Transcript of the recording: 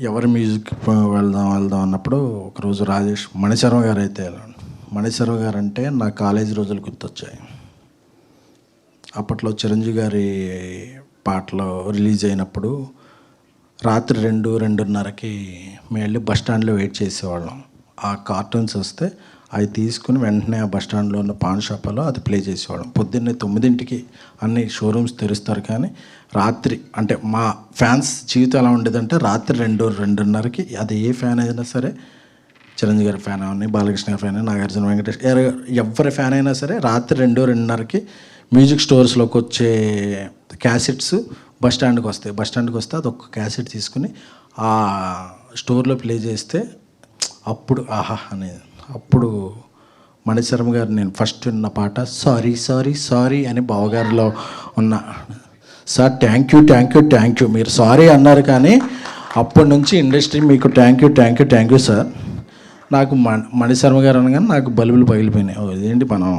ఎవరి మ్యూజిక్ వెళ్దాం వెళ్దాం అన్నప్పుడు ఒకరోజు మణిశర్మ గారు అయితే మణిశర్మ గారు అంటే నా కాలేజీ రోజులు గుర్తొచ్చాయి. అప్పట్లో చిరంజీవి గారి పాటలు రిలీజ్ అయినప్పుడు రాత్రి 2-2:30కి మేము వెళ్ళి బస్ స్టాండ్లో వెయిట్ చేసేవాళ్ళం. ఆ కార్టూన్స్ వస్తే అవి తీసుకుని వెంటనే ఆ బస్ స్టాండ్లో ఉన్న పాన్ షాప్లో అది ప్లే చేసేవాళ్ళం. పొద్దున్నే 9ంటికి అన్ని షోరూమ్స్ తెరుస్తారు, కానీ రాత్రి అంటే మా ఫ్యాన్స్ జీవితం ఎలా ఉండేదంటే రాత్రి 2-2:30కి అది ఏ ఫ్యాన్ అయినా సరే, చిరంజీవి గారి ఫ్యాన్ అవని, బాలకృష్ణ గారి ఫ్యాన్, నాగార్జున, వెంకటేష్ ఎవరి ఫ్యాన్ అయినా సరే రాత్రి 2-2:30కి మ్యూజిక్ స్టోర్స్లోకి వచ్చే క్యాసెట్స్ బస్ స్టాండ్కి వస్తే అదొక క్యాసెట్ తీసుకుని ఆ స్టోర్లో ప్లే చేస్తే అప్పుడు ఆహా అనేది. అప్పుడు మణిశర్మ గారు నేను ఫస్ట్ విన్న పాట సారీ సారీ సారీ అని బావగారిలో ఉన్న సార్ థ్యాంక్ యూ మీరు సారీ అన్నారు, కానీ అప్పటి నుంచి ఇండస్ట్రీ మీకు థ్యాంక్ యూ సార్. నాకు మణిశర్మ గారు అనగానే నాకు బల్బులు పగిలిపోయినాయి. ఇదేంటి మనం